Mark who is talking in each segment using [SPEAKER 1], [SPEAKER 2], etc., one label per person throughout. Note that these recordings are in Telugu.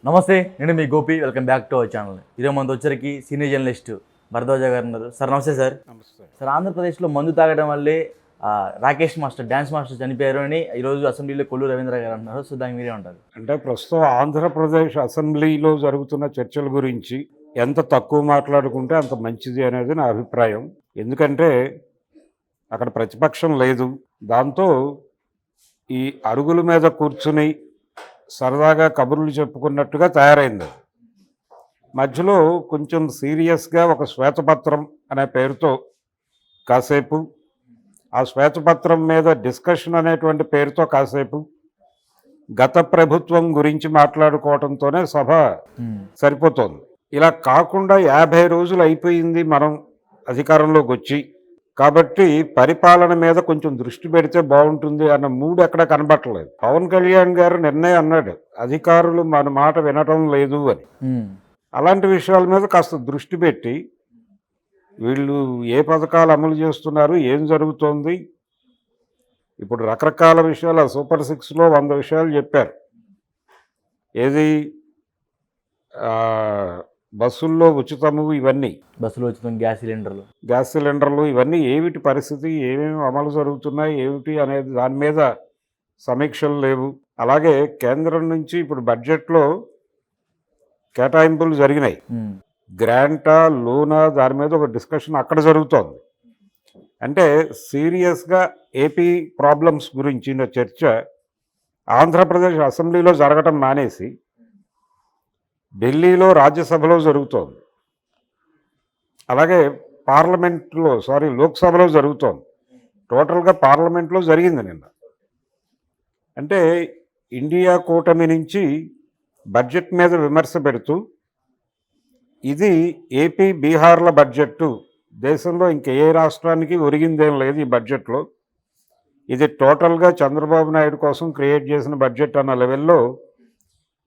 [SPEAKER 1] నమస్తే, నేను మీ Gopi. Welcome back to our channel. ఈరోజు మనతో వచ్చరికి సీనియర్ జర్నలిస్ట్ భరద్వాజ గారు ఉన్నారు. సార్ నమస్తే సార్.
[SPEAKER 2] నమస్తే
[SPEAKER 1] సార్, ఆంధ్రప్రదేశ్లో మందు తాగడం వల్లే రాకేష్ మాస్టర్, డ్యాన్స్ మాస్టర్ చనిపోయారు అని ఈరోజు అసెంబ్లీలో కొల్లు రవీంద్ర గారు అన్నారు. సో దానికి మీరే ఉంటారు.
[SPEAKER 2] అంటే ప్రస్తుతం ఆంధ్రప్రదేశ్ అసెంబ్లీలో జరుగుతున్న చర్చల గురించి ఎంత తక్కువ మాట్లాడుకుంటే అంత మంచిది అనేది నా అభిప్రాయం. ఎందుకంటే అక్కడ ప్రతిపక్షం లేదు. దాంతో ఈ అరుగుల మీద కూర్చుని సరదాగా కబుర్లు చెప్పుకున్నట్టుగా తయారైంది. మధ్యలో కొంచెం సీరియస్గా ఒక శ్వేతపత్రం అనే పేరుతో కాసేపు, ఆ శ్వేతపత్రం మీద డిస్కషన్ అనేటువంటి పేరుతో కాసేపు గత ప్రభుత్వం గురించి మాట్లాడుకోవడంతోనే సభ సరిపోతుంది. ఇలా కాకుండా 50 రోజులు అయిపోయింది మనం అధికారంలోకి వచ్చి, కాబట్టి పరిపాలన మీద కొంచెం దృష్టి పెడితే బాగుంటుంది అన్న మూడు ఎక్కడ కనబట్టలేదు. పవన్ కళ్యాణ్ గారు నిర్ణయం అన్నాడు, అధికారులు మన మాట వినటం లేదు అని. అలాంటి విషయాల మీద కాస్త దృష్టి పెట్టి వీళ్ళు ఏ పథకాలు అమలు చేస్తున్నారు, ఏం జరుగుతోంది, ఇప్పుడు రకరకాల విషయాలు సూపర్ 6లో 100 విషయాలు చెప్పారు. ఏది బస్సుల్లో ఉచితము, ఇవన్నీ
[SPEAKER 1] బస్సులో ఉచితం, గ్యాస్ సిలిండర్లు
[SPEAKER 2] ఇవన్నీ ఏమిటి పరిస్థితి, ఏమేమి అమలు జరుగుతున్నాయి ఏమిటి అనేది దాని మీద సమీక్షలు లేవు. అలాగే కేంద్రం నుంచి ఇప్పుడు బడ్జెట్లో కేటాయింపులు జరిగినాయి. గ్రాంటా, లోనా, దాని మీద ఒక డిస్కషన్ అక్కడ జరుగుతోంది. అంటే సీరియస్గా ఏపీ ప్రాబ్లమ్స్ గురించిన చర్చ ఆంధ్రప్రదేశ్ అసెంబ్లీలో జరగటం మానేసి ఢిల్లీలో రాజ్యసభలో జరుగుతోంది. అలాగే లోక్సభలో జరుగుతోంది. టోటల్గా పార్లమెంట్లో జరిగింది నిన్న. అంటే ఇండియా కూటమి నుంచి బడ్జెట్ మీద విమర్శ పెడుతూ, ఇది ఏపీ బీహార్ల బడ్జెట్టు, దేశంలో ఇంక ఏ రాష్ట్రానికి ఒరిగిందేం లేదు ఈ బడ్జెట్లో, ఇది టోటల్గా చంద్రబాబు నాయుడు కోసం క్రియేట్ చేసిన బడ్జెట్ అన్న లెవెల్లో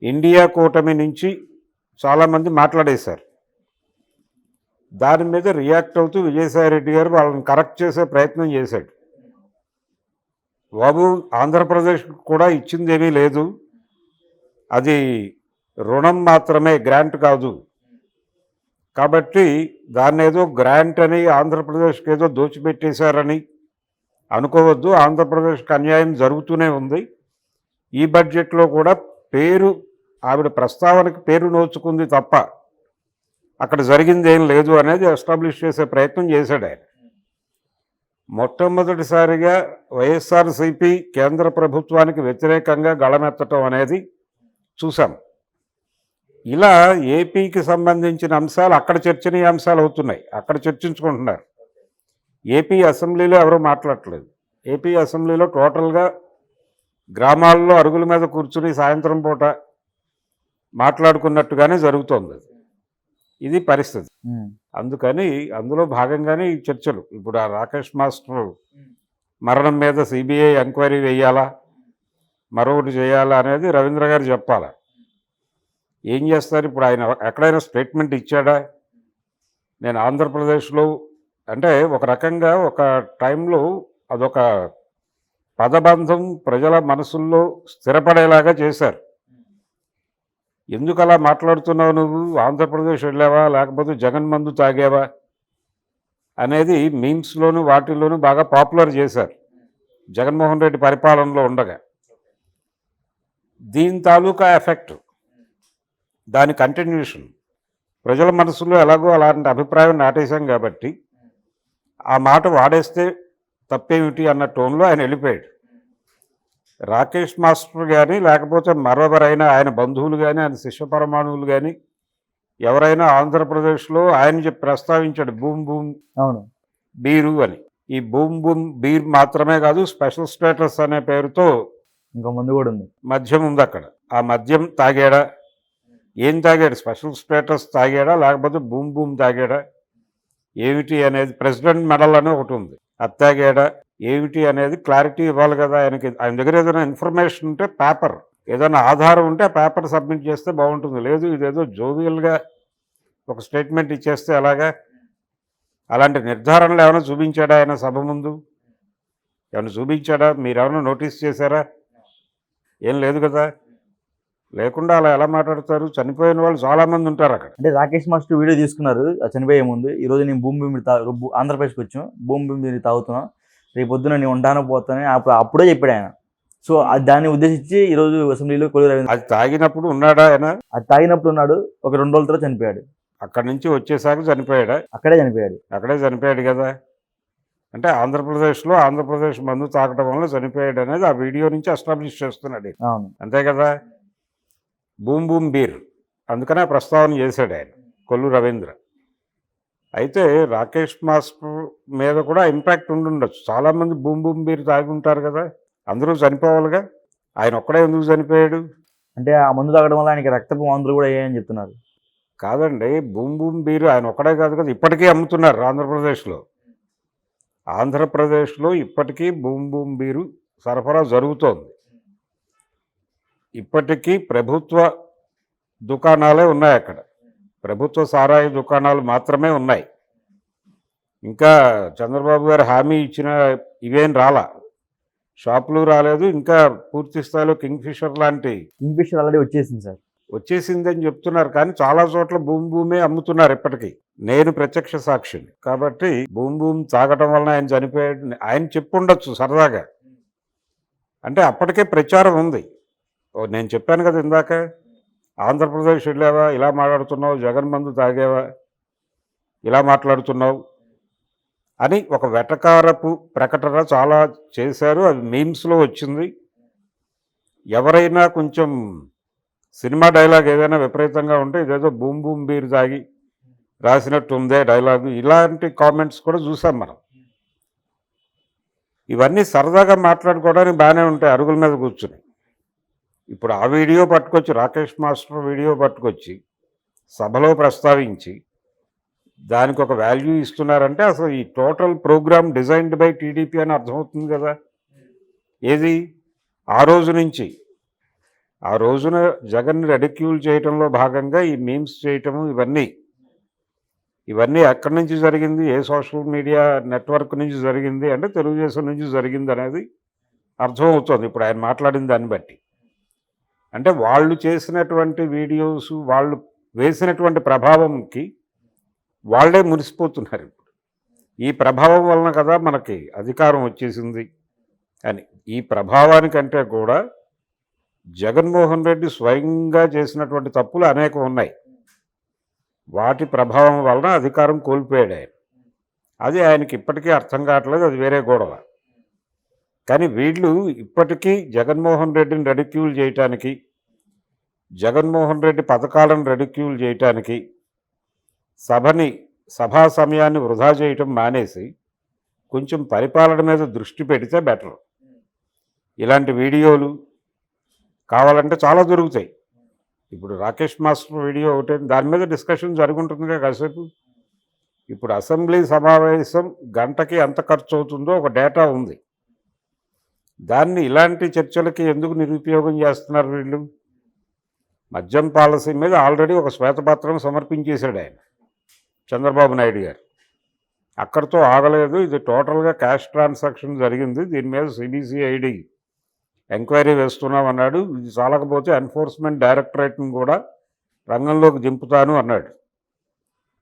[SPEAKER 2] ఇండియా కూటమి నుంచి చాలామంది మాట్లాడేశారు. దాని మీద రియాక్ట్ అవుతూ విజయసాయిరెడ్డి గారు వాళ్ళని కరెక్ట్ చేసే ప్రయత్నం చేశాడు. బాబు, ఆంధ్రప్రదేశ్ కూడా ఇచ్చిందేమీ లేదు, అది రుణం మాత్రమే, గ్రాంట్ కాదు. కాబట్టి దాన్ని ఏదో గ్రాంట్ అని ఆంధ్రప్రదేశ్కి ఏదో దోచిపెట్టేశారని అనుకోవద్దు. ఆంధ్రప్రదేశ్కి అన్యాయం జరుగుతూనే ఉంది. ఈ బడ్జెట్లో కూడా ఆవిడ ప్రస్తావనకి పేరు నోచుకుంది తప్ప అక్కడ జరిగింది ఏం లేదు అనేది ఎస్టాబ్లిష్ చేసే ప్రయత్నం చేశాడు ఆయన. మొట్టమొదటిసారిగా వైఎస్ఆర్సీపీ కేంద్ర ప్రభుత్వానికి వ్యతిరేకంగా గళమెత్తటం అనేది చూసాం. ఇలా ఏపీకి సంబంధించిన అంశాలు అక్కడ చర్చనీయాంశాలు అవుతున్నాయి, అక్కడ చర్చించుకుంటున్నారు. ఏపీ అసెంబ్లీలో ఎవరూ మాట్లాడట్లేదు. ఏపీ అసెంబ్లీలో టోటల్గా గ్రామాల్లో అరుగుల మీద కూర్చుని సాయంత్రం పూట మాట్లాడుకున్నట్టుగానే జరుగుతోంది. ఇది పరిస్థితి. అందుకని అందులో భాగంగానే ఈ చర్చలు. ఇప్పుడు ఆ రాకేష్ మాస్టర్ మరణం మీద సిబిఐ ఎంక్వైరీ వేయాలా, మరొకటి చేయాలా అనేది రవీంద్ర గారు చెప్పాలా. ఏం చేస్తారు ఇప్పుడు? ఆయన ఎక్కడైనా స్టేట్మెంట్ ఇచ్చాడా? నేను ఆంధ్రప్రదేశ్లో అంటే ఒక రకంగా ఒక టైంలో అదొక పదబంధం ప్రజల మనసుల్లో స్థిరపడేలాగా చేశారు. ఎందుకు అలా మాట్లాడుతున్నావు నువ్వు? ఆంధ్రప్రదేశ్ వెళ్ళావా, లేకపోతే జగన్ మందు తాగావా అనేది మీమ్స్లోను వాటిల్లోనూ బాగా పాపులర్ చేశారు జగన్మోహన్ రెడ్డి పరిపాలనలో ఉండగా. దీని తాలూకా ఎఫెక్ట్, దాని కంటిన్యూషన్ ప్రజల మనసులో ఎలాగో అలాంటి అభిప్రాయం నాటేశాం కాబట్టి ఆ మాట వాడేస్తే తప్పేమిటి అన్న టోన్లో ఆయన వెళ్ళిపోయాడు. రాకేష్ మాస్టర్ కానీ లేకపోతే మరొకరైనా ఆయన బంధువులు కానీ ఆయన శిష్య పరమాణువులు కానీ ఎవరైనా ఆంధ్రప్రదేశ్లో ఆయన ప్రస్తావించాడు బూమ్ బూమ్ బీరు అని. ఈ బూమ్ బూమ్ బీర్ మాత్రమే కాదు, స్పెషల్ స్టేటస్ అనే పేరుతో
[SPEAKER 1] ఇంకా ముందు కూడా ఉంది,
[SPEAKER 2] మద్యం ఉంది అక్కడ. ఆ మద్యం తాగాడా, ఏం తాగాడు? స్పెషల్ స్టేటస్ తాగాడా లేకపోతే బూమ్ బూమ్ తాగాడా ఏమిటి అనేది, ప్రెసిడెంట్ మెడల్ అని ఒకటి ఉంది, అది తాగాడా ఏమిటి అనేది క్లారిటీ ఇవ్వాలి కదా ఆయనకి. ఆయన దగ్గర ఏదైనా ఇన్ఫర్మేషన్ ఉంటే, పేపర్ ఏదైనా ఆధారం ఉంటే ఆ పేపర్ సబ్మిట్ చేస్తే బాగుంటుంది. లేదు ఇదేదో జోవియల్గా ఒక స్టేట్మెంట్ ఇచ్చేస్తే అలాగా. అలాంటి నిర్ధారణలు ఏమైనా చూపించాడా ఆయన సభ ముందు? ఏమైనా చూపించాడా? మీరేమైనా నోటీస్ చేశారా? ఏం లేదు కదా. లేకుండా అలా ఎలా మాట్లాడతారు? చనిపోయిన వాళ్ళు చాలామంది ఉంటారు అక్కడ.
[SPEAKER 1] అంటే రాకేష్ మాస్టర్ వీడియో తీసుకున్నారు చనిపోయే ముందు. ఈరోజు నేను భూమి భూమి ఆంధ్రప్రదేశ్కి వచ్చాం, భూమి భూమి తాగుతున్నాం, రేపు పొద్దున నేను ఉంటాను పోతానని అప్పుడే చెప్పాడు ఆయన. సో దాన్ని ఉద్దేశించి ఈరోజు అసెంబ్లీలో కొల్లు రవీంద్ర
[SPEAKER 2] అది తాగినప్పుడు ఉన్నాడా ఆయన?
[SPEAKER 1] అది తాగినప్పుడు ఉన్నాడు, ఒక 2 రోజుల తర్వాత చనిపోయాడు.
[SPEAKER 2] అక్కడి నుంచి వచ్చేసాక చనిపోయాడా?
[SPEAKER 1] అక్కడే చనిపోయాడు.
[SPEAKER 2] అక్కడే చనిపోయాడు కదా. అంటే ఆంధ్రప్రదేశ్లో ఆంధ్రప్రదేశ్ మందు తాగడం వల్ల చనిపోయాడు అనేది ఆ వీడియో నుంచి ఎస్టాబ్లిష్ చేస్తున్నాడు.
[SPEAKER 1] అవును,
[SPEAKER 2] అంతే కదా. బూమ్ బూమ్ బీర్, అందుకనే ఆ ప్రస్తావన చేశాడు ఆయన, కొల్లు రవీంద్ర. అయితే రాకేష్ మాస్టర్ మీద కూడా ఇంపాక్ట్ ఉండుండొచ్చు. చాలామంది బూమ్ బూమ్ బీర్ తాగి ఉంటారు కదా, అందరూ చనిపోవాలిగా. ఆయన ఒక్కడే ఎందుకు చనిపోయాడు?
[SPEAKER 1] అంటే ఆ మందు తాగడం వల్ల ఆయనకి రక్తపు వాంతులు కూడా అయ్యాయని చెప్తున్నారు.
[SPEAKER 2] కాదండి, బూమ్ బూమ్ బీర్ ఆయన ఒక్కడే కాదు కదా, ఇప్పటికీ అమ్ముతున్నారు ఆంధ్రప్రదేశ్లో. ఆంధ్రప్రదేశ్లో ఇప్పటికీ బూమ్ బూమ్ బీరు సరఫరా జరుగుతోంది. ఇప్పటికీ ప్రభుత్వ దుకాణాలే ఉన్నాయి అక్కడ, ప్రభుత్వ సారాయి దుకాణాలు మాత్రమే ఉన్నాయి. ఇంకా చంద్రబాబు గారు హామీ ఇచ్చిన ఇవేం రాలా, షాపులు రాలేదు. ఇంకా పూర్తి స్థాయిలో కింగ్ఫిషర్ లాంటి
[SPEAKER 1] కింగ్ఫిషర్ ఆల్రెడీ వచ్చేసింది సార్,
[SPEAKER 2] వచ్చేసిందని చెప్తున్నారు. కానీ చాలా చోట్ల భూమి భూమే అమ్ముతున్నారు ఇప్పటికీ. నేను ప్రత్యక్ష సాక్షిని కాబట్టి భూమి భూమి తాగటం వలన ఆయన చనిపోయాడు ఆయన చెప్పుండొచ్చు సరదాగా. అంటే అప్పటికే ప్రచారం ఉంది. నేను చెప్పాను కదా ఇందాక, ఆంధ్రప్రదేశ్ వెళ్ళావా ఇలా మాట్లాడుతున్నావు, జగన్ మందు తాగేవా ఇలా మాట్లాడుతున్నావు అని ఒక వెటకారపు ప్రకటన చాలా చేశారు. అది మీమ్స్లో వచ్చింది. ఎవరైనా కొంచెం సినిమా డైలాగ్ ఏదైనా విపరీతంగా ఉంటే ఇదేదో బూమ్ బూమ్ బీర్ తాగి రాసినట్టు ఉందే డైలాగు, ఇలాంటి కామెంట్స్ కూడా చూసాం మనం. ఇవన్నీ సరదాగా మాట్లాడుకోవడానికి బాగానే ఉంటాయి అరుగుల మీద కూర్చుని. ఇప్పుడు ఆ వీడియో పట్టుకొచ్చి, రాకేష్ మాస్టర్ వీడియో పట్టుకొచ్చి సభలో ప్రస్తావించి దానికి ఒక వాల్యూ ఇస్తున్నారంటే అసలు ఈ total programme designed by TDP అని అర్థమవుతుంది కదా. ఏది ఆ రోజు నుంచి, ఆ రోజున జగన్ని రెడిక్యూల్ చేయటంలో భాగంగా ఈ మీమ్స్ చేయటము ఇవన్నీ ఎక్కడి నుంచి జరిగింది, ఏ సోషల్ మీడియా నెట్వర్క్ నుంచి జరిగింది అంటే తెలుగుదేశం నుంచి జరిగింది అనేది అర్థమవుతుంది ఇప్పుడు ఆయన మాట్లాడిన దాన్ని బట్టి. అంటే వాళ్ళు చేసినటువంటి వీడియోస్, వాళ్ళు వేసినటువంటి ప్రభావంకి వాళ్ళే మురిసిపోతున్నారు ఇప్పుడు. ఈ ప్రభావం వలన కదా మనకి అధికారం వచ్చేసింది అని. ఈ ప్రభావానికంటే కూడా జగన్మోహన్ రెడ్డి స్వయంగా చేసినటువంటి తప్పులు అనేకం ఉన్నాయి. వాటి ప్రభావం వలన అధికారం కోల్పోయాడు ఆయన. అది ఆయనకి ఇప్పటికీ అర్థం కావట్లేదు, అది వేరే గొడవ. కానీ వీళ్ళు ఇప్పటికీ జగన్మోహన్ రెడ్డిని రెడిక్యూల్ చేయటానికి, జగన్మోహన్ రెడ్డి పథకాలను రెడిక్యూల్ చేయటానికి సభా సమయాన్ని వృధా చేయటం మానేసి కొంచెం పరిపాలన మీద దృష్టి పెడితే బెటర్. ఇలాంటి వీడియోలు కావాలంటే చాలా దొరుకుతాయి. ఇప్పుడు రాకేష్ మాస్టర్ వీడియో ఒకటే, దాని మీద డిస్కషన్ జరుగుతుందిగా కాసేపు. ఇప్పుడు అసెంబ్లీ సమావేశం గంటకి ఎంత ఖర్చు అవుతుందో ఒక డేటా ఉంది. దాన్ని ఇలాంటి చర్చలకి ఎందుకు నిరుపయోగం చేస్తున్నారు వీళ్ళు? మద్యం పాలసీ మీద ఆల్రెడీ ఒక శ్వేతపత్రం సమర్పించేశాడు ఆయన, చంద్రబాబు నాయుడు గారు. అక్కడితో ఆగలేదు. ఇది టోటల్గా క్యాష్ ట్రాన్సాక్షన్ జరిగింది, దీని మీద సిబిసిఐడి ఎంక్వైరీ వేస్తున్నామన్నాడు. ఇది చాలకపోతే ఎన్ఫోర్స్మెంట్ డైరెక్టరేట్ని కూడా రంగంలోకి దింపుతాను అన్నాడు.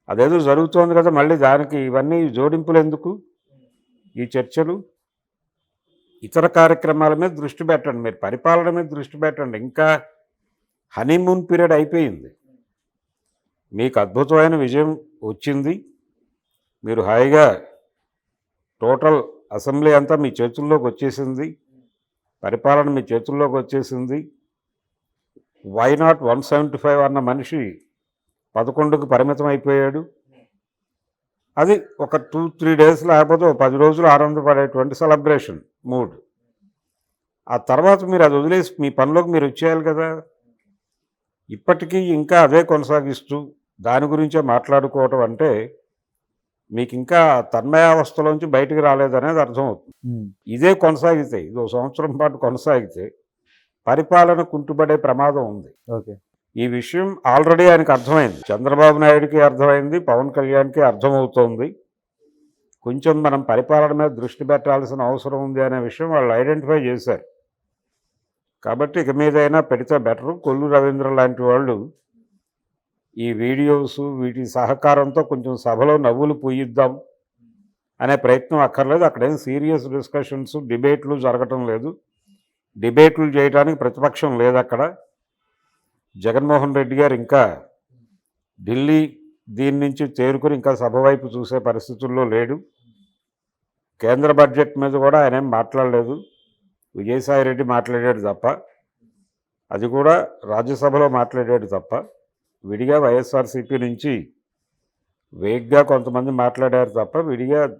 [SPEAKER 2] అదేదో జరుగుతోంది కదా, మళ్ళీ దానికి ఇవన్నీ జోడింపులు ఎందుకు? ఈ చర్చలు ఇతర కార్యక్రమాల మీద దృష్టి పెట్టండి, మీరు పరిపాలన మీద దృష్టి పెట్టండి. ఇంకా హనీమూన్ పీరియడ్ అయిపోయింది, మీకు అద్భుతమైన విజయం వచ్చింది, మీరు హాయిగా టోటల్ అసెంబ్లీ అంతా మీ చేతుల్లోకి వచ్చేసింది, పరిపాలన మీ చేతుల్లోకి వచ్చేసింది. వై నాట్ 175 అన్న మనిషి 11కు పరిమితం అయిపోయాడు. అది ఒక 2-3 డేస్ లేకపోతే 10 రోజులు ఆనందపడేటువంటి సెలబ్రేషన్ మూడ్. ఆ తర్వాత మీరు అది వదిలేసి మీ పనిలోకి మీరు వచ్చేయాలి కదా. ఇప్పటికీ ఇంకా అదే కొనసాగిస్తూ దాని గురించే మాట్లాడుకోవటం అంటే మీకు ఇంకా తన్మయావస్థలోంచి బయటికి రాలేదనేది అర్థమవుతుంది. ఇదే కొనసాగితే, ఇది 1 సంవత్సరం పాటు కొనసాగితే పరిపాలన కుంటుపడే ప్రమాదం ఉంది.
[SPEAKER 1] ఓకే,
[SPEAKER 2] ఈ విషయం ఆల్రెడీ ఆయనకు అర్థమైంది, చంద్రబాబు నాయుడుకి అర్థమైంది, పవన్ కళ్యాణ్కి అర్థమవుతోంది. కొంచెం మనం పరిపాలన మీద దృష్టి పెట్టాల్సిన అవసరం ఉంది అనే విషయం వాళ్ళు ఐడెంటిఫై చేశారు. కాబట్టి ఇక మీదైనా పెడితే బెటరు. కొల్లు రవీంద్ర లాంటి వాళ్ళు ఈ వీడియోస్ వీటి సహకారంతో కొంచెం సభలో నవ్వులు పూయిద్దాం అనే ప్రయత్నం అక్కర్లేదు. అక్కడేం సీరియస్ డిస్కషన్స్ డిబేట్లు జరగటం లేదు. డిబేట్లు చేయడానికి ప్రతిపక్షం లేదు అక్కడ. జగన్మోహన్ రెడ్డి గారు ఇంకా ఢిల్లీ దీని నుంచి తేరుకుని ఇంకా సభ వైపు చూసే పరిస్థితుల్లో లేడు. కేంద్ర బడ్జెట్ మీద కూడా ఆయన ఏం మాట్లాడలేదు. విజయసాయిరెడ్డి మాట్లాడాడు తప్ప, అది కూడా రాజ్యసభలో మాట్లాడాడు తప్ప, విడిగా వైఎస్ఆర్సీపీ నుంచి వేగ్గా కొంతమంది మాట్లాడారు తప్ప విడిగా